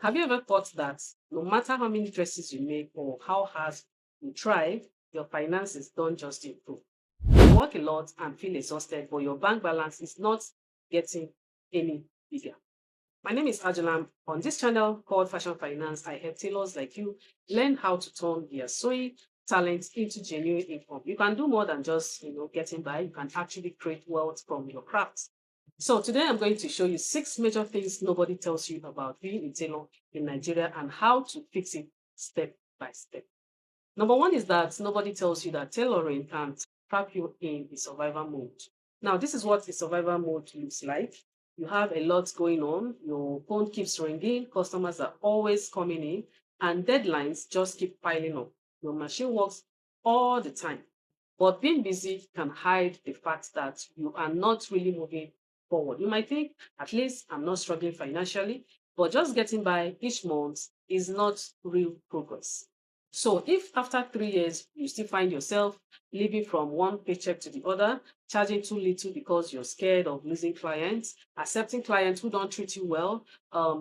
Have you ever thought that no matter how many dresses you make or how hard you try, your finances don't just improve? You work a lot and feel exhausted, but your bank balance is not getting any bigger. My name is Ajalam. On this channel called Fashion Finance, I help tailors like you learn how to turn their sewing talent into genuine income. You can do more than just getting by. You can actually create wealth from your craft. So today I'm going to show you 6 major things nobody tells you about being a tailor in Nigeria and how to fix it step by step. Number one is that nobody tells you that tailoring can trap you in a survival mode. Now, this is what a survival mode looks like. You have a lot going on, your phone keeps ringing, customers are always coming in, and deadlines just keep piling up. Your machine works all the time. But being busy can hide the fact that you are not really moving forward. You might think, at least I'm not struggling financially, but just getting by each month is not real progress. So if after 3 years you still find yourself living from one paycheck to the other, charging too little because you're scared of losing clients, accepting clients who don't treat you well,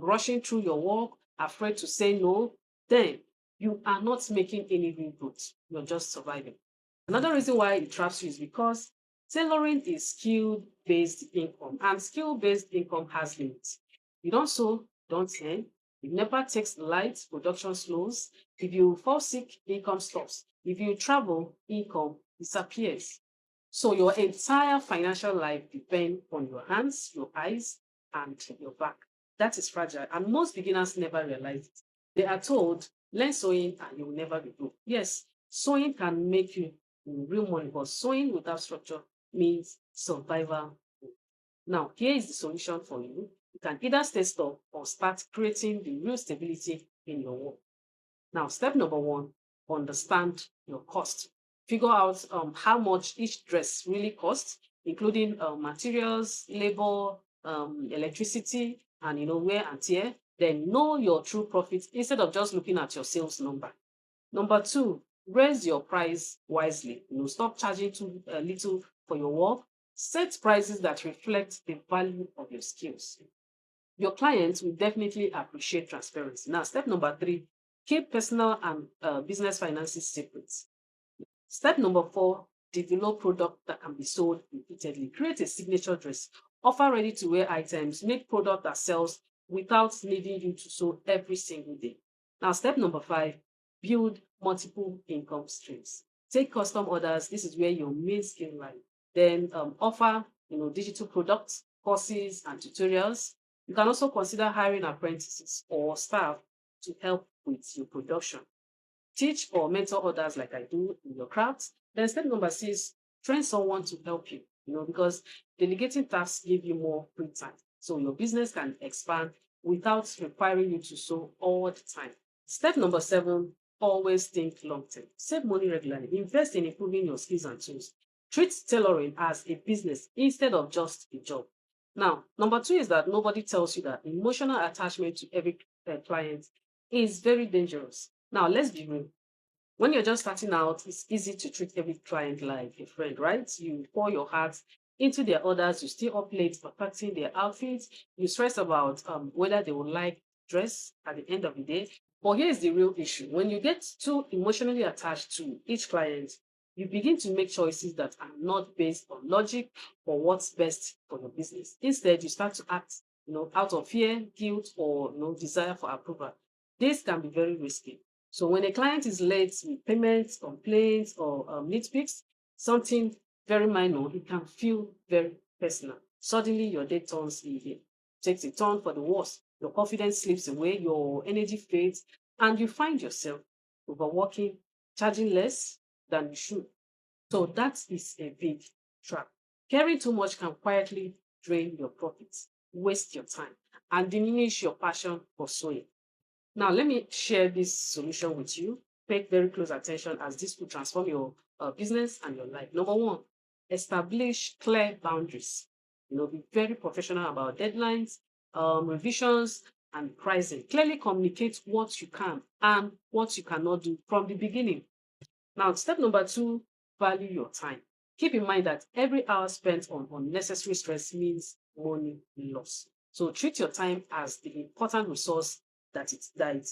rushing through your work, afraid to say no, then you are not making any real growth. You're just surviving. Another reason why it traps you is because tailoring is skill-based income, and skill-based income has limits. You don't sew, don't earn. It never takes light, production slows. If you fall sick, income stops. If you travel, income disappears. So your entire financial life depends on your hands, your eyes, and your back. That is fragile, and most beginners never realize it. They are told, learn sewing and you will never be broke. Yes, sewing can make you real money, but sewing without structure means survival. Now, here is the solution for you. You can either stay stuck or start creating the real stability in your work. Now, step number one, understand your cost. Figure out how much each dress really costs, including materials, labor, electricity, and wear and tear. Then know your true profit instead of just looking at your sales number. Number two, raise your price wisely. Stop charging too little for your work. Set prices that reflect the value of your skills. Your clients will definitely appreciate transparency. Now, step number three, keep personal and business finances separate. Step number four, develop product that can be sold repeatedly. Create a signature dress. Offer ready-to-wear items. Make product that sells without needing you to sew every single day. Now, step number five, build multiple income streams. Take custom orders. This is where your main skill lies. Then offer digital products, courses, and tutorials. You can also consider hiring apprentices or staff to help with your production. Teach or mentor others like I do in your craft. Then step number six, train someone to help you, because delegating tasks give you more free time. So your business can expand without requiring you to sew all the time. Step number seven, always think long term. Save money regularly. Invest in improving your skills and tools. Treat tailoring as a business instead of just a job. Now, number two is that nobody tells you that emotional attachment to every client is very dangerous. Now, let's be real. When you're just starting out, it's easy to treat every client like a friend, right? You pour your heart into their orders, you stay up late perfecting their outfits, you stress about whether they will like dress at the end of the day. But here's the real issue. When you get too emotionally attached to each client, you begin to make choices that are not based on logic or what's best for your business. Instead, you start to act, out of fear, guilt, or desire for approval. This can be very risky. So when a client is late with payments, complaints, or nitpicks, something very minor, it can feel very personal. Suddenly, your day turns evil, takes a turn for the worse. Your confidence slips away, your energy fades, and you find yourself overworking, charging less than you should. So that is a big trap. Caring too much can quietly drain your profits, waste your time, and diminish your passion for sewing. Now, let me share this solution with you. Pay very close attention as this will transform your business and your life. Number one, establish clear boundaries. Be very professional about deadlines, revisions, and pricing. Clearly communicate what you can and what you cannot do from the beginning. Now, step number two, value your time. Keep in mind that every hour spent on unnecessary stress means money loss. So treat your time as the important resource that it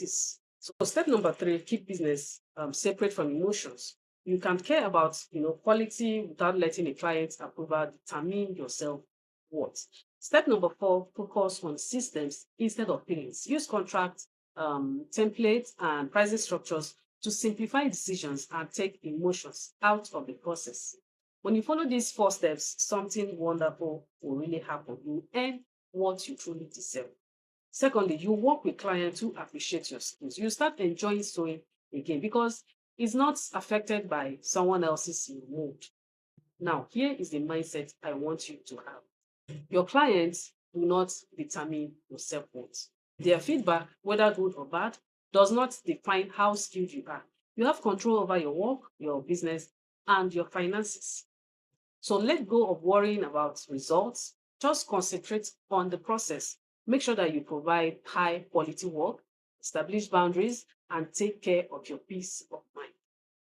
is. So step number three, keep business separate from emotions. You can care about quality without letting a client's approval determine your self worth. Step number four, focus on systems instead of feelings. Use contract templates and pricing structures to simplify decisions and take emotions out of the process. When you follow these four steps, something wonderful will really happen. You earn what you truly deserve. Secondly, you work with clients who appreciate your skills. You start enjoying sewing again because it's not affected by someone else's mood. Now, here is the mindset I want you to have. Your clients do not determine your self-worth. Their feedback, whether good or bad, does not define how skilled you are. You have control over your work, your business, and your finances. So let go of worrying about results. Just concentrate on the process. Make sure that you provide high quality work, establish boundaries, and take care of your peace of mind.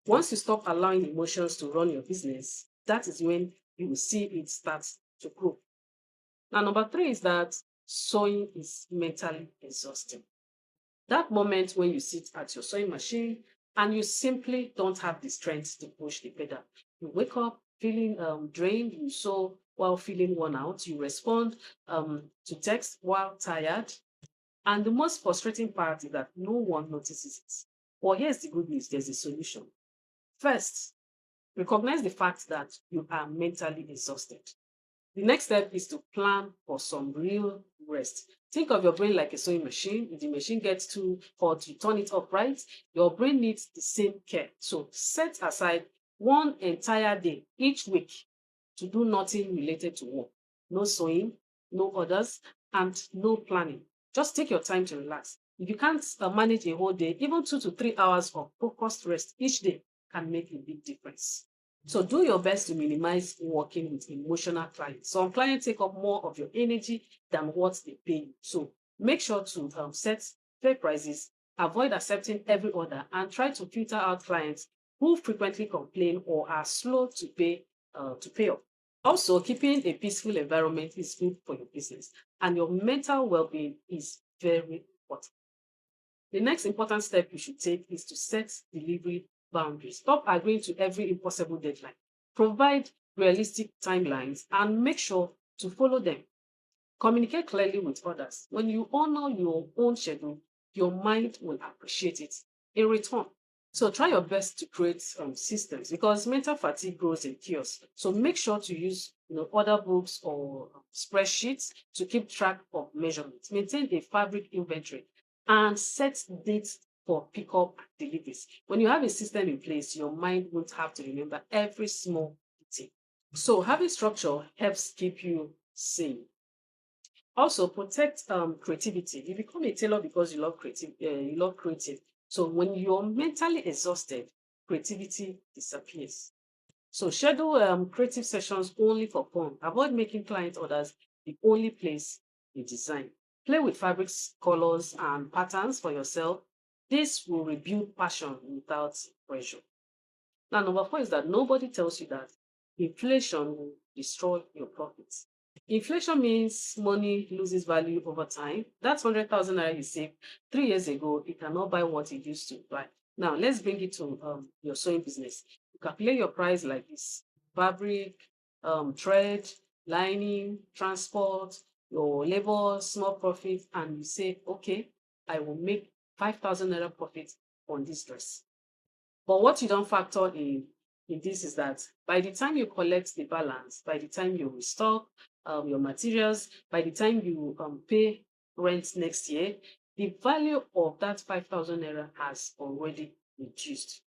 Once you stop allowing emotions to run your business, that is when you will see it start to grow. Now, number three is that sewing is mentally exhausting. That moment when you sit at your sewing machine and you simply don't have the strength to push the pedal. You wake up feeling drained, you sew while feeling worn out, you respond to text while tired. And the most frustrating part is that no one notices it. Well, here's the good news, there's a solution. First, recognize the fact that you are mentally exhausted. The next step is to plan for some real rest. Think of your brain like a sewing machine. If the machine gets too hot, you turn it up, right? Your brain needs the same care. So set aside one entire day each week to do nothing related to work. No sewing, no orders, and no planning. Just take your time to relax. If you can't manage a whole day, even 2 to 3 hours of focused rest each day can make a big difference. So do your best to minimize working with emotional clients. Some clients take up more of your energy than what they pay you. So make sure to set fair prices, avoid accepting every order, and try to filter out clients who frequently complain or are slow to pay up. Also, keeping a peaceful environment is good for your business, and your mental well-being is very important. The next important step you should take is to set delivery boundaries. Stop agreeing to every impossible deadline. Provide realistic timelines and make sure to follow them. Communicate clearly with others. When you honor your own schedule, your mind will appreciate it in return. So try your best to create systems because mental fatigue grows in chaos. So make sure to use other books or spreadsheets to keep track of measurements. Maintain a fabric inventory and set dates for pickup and deliveries. When you have a system in place, your mind won't have to remember every small detail. So having structure helps keep you sane. Also, protect creativity. You become a tailor because you love creative. You love creative. So when you're mentally exhausted, creativity disappears. So schedule creative sessions only for fun. Avoid making client orders the only place you design. Play with fabrics, colors, and patterns for yourself. This will rebuild passion without pressure. Now, number four is that nobody tells you that inflation will destroy your profits. Inflation means money loses value over time. That 100,000 naira you saved 3 years ago, it cannot buy what it used to buy. Now, let's bring it to your sewing business. You calculate your price like this: fabric, thread, lining, transport, your labor, small profit, and you say, okay, I will make 5,000 naira profit on this dress. But what you don't factor in this is that by the time you collect the balance, by the time you restock your materials, by the time you pay rent next year, the value of that 5,000 naira has already reduced.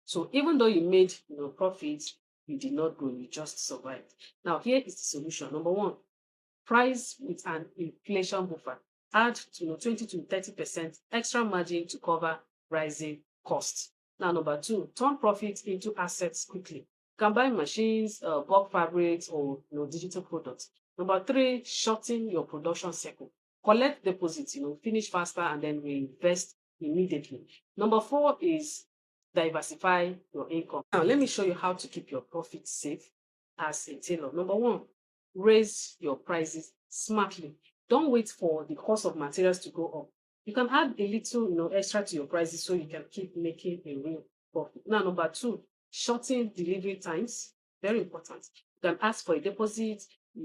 So even though you made profits, you did not grow, you just survived. Now here is the solution. Number one, price with an inflation buffer. Add 20 to 30% extra margin to cover rising costs. Now, number two, turn profits into assets quickly. You can buy machines, bulk fabrics, or digital products. Number three, shorten your production cycle. Collect deposits, finish faster and then reinvest immediately. Number four is diversify your income. Now, let me show you how to keep your profits safe as a tailor. Number one, raise your prices smartly. Don't wait for the cost of materials to go up. You can add a little, extra to your prices so you can keep making a real profit. Now, number two, shorten delivery times. Very important. You can ask for a deposit,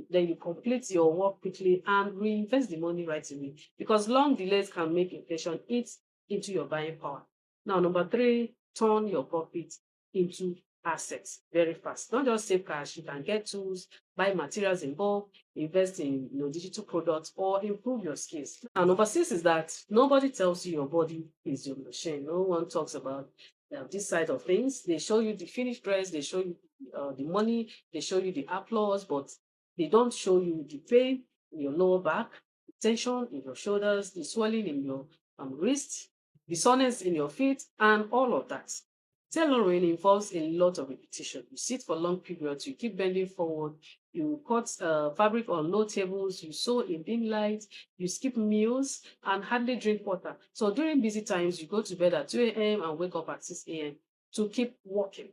then you complete your work quickly and reinvest the money right away, because long delays can make inflation eat into your buying power. Now, number three, turn your profit into assets very fast. Don't just save cash. You can get tools, buy materials in bulk, invest in digital products, or improve your skills. Now, number six is that nobody tells you your body is your machine. No one talks about this side of things. They show you the finished dress, they show you the money, they show you the applause, but they don't show you the pain in your lower back, the tension in your shoulders, the swelling in your wrist, the soreness in your feet, and all of that. Tailoring involves a lot of repetition. You sit for long periods, you keep bending forward, you cut fabric on low tables, you sew in dim light, you skip meals, and hardly drink water. So during busy times, you go to bed at 2 a.m. and wake up at 6 a.m. to keep working.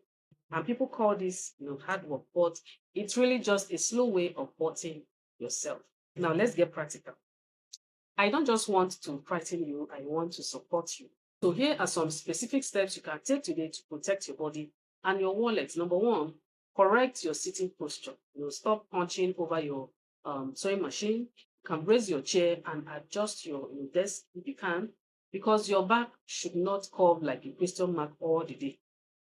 And people call this hard work, but it's really just a slow way of hurting yourself. Now, let's get practical. I don't just want to frighten you, I want to support you. So here are some specific steps you can take today to protect your body and your wallet. Number one, correct your sitting posture. Stop punching over your sewing machine. You can raise your chair and adjust your desk if you can, because your back should not curve like a question mark all the day.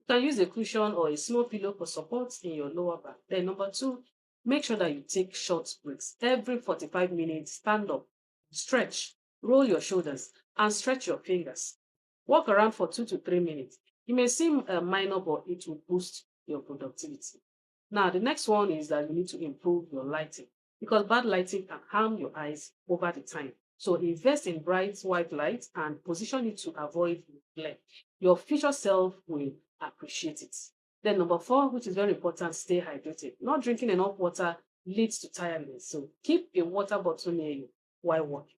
You can use a cushion or a small pillow for support in your lower back. Then number two, make sure that you take short breaks. Every 45 minutes, stand up, stretch, roll your shoulders, and stretch your fingers. Walk around for 2 to 3 minutes. It may seem minor, but it will boost your productivity. Now, the next one is that you need to improve your lighting, because bad lighting can harm your eyes over the time. So invest in bright white light and position it to avoid glare. Your future self will appreciate it. Then number four, which is very important, stay hydrated. Not drinking enough water leads to tiredness. So keep a water bottle near you while working.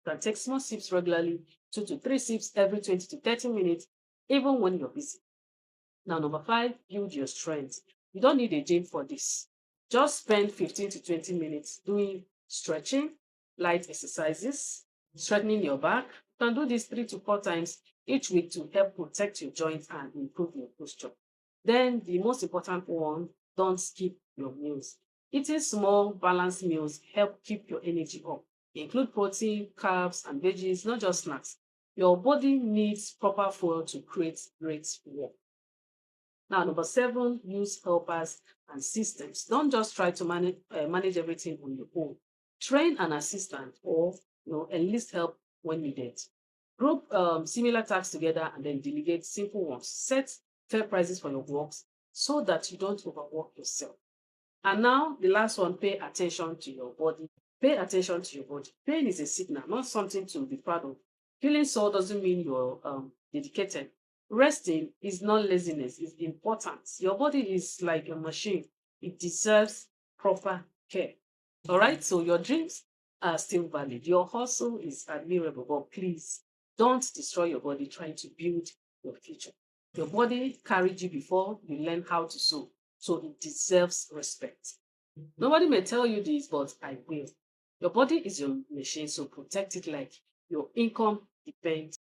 You can take small sips regularly, 2 to 3 sips every 20 to 30 minutes, even when you're busy. Now, number five, build your strength. You don't need a gym for this. Just spend 15 to 20 minutes doing stretching, light exercises, strengthening your back. You can do this 3 to 4 times each week to help protect your joints and improve your posture. Then, the most important one, don't skip your meals. Eating small, balanced meals help keep your energy up. Include protein, carbs, and veggies, not just snacks. Your body needs proper fuel to create great work. Now, number seven, use helpers and systems. Don't just try to manage everything on your own. Train an assistant or enlist help when needed. Group similar tasks together and then delegate simple ones. Set fair prices for your works so that you don't overwork yourself. And now, the last one, pay attention to your body. Pay attention to your body. Pain is a signal, not something to be proud of. Feeling sore doesn't mean you're dedicated. Resting is not laziness, it's important. Your body is like a machine, it deserves proper care. All right, so your dreams are still valid. Your hustle is admirable, but please don't destroy your body trying to build your future. Your body carried you before you learn how to sew, so it deserves respect. Nobody may tell you this, but I will. Your body is your machine, so protect it like your income depends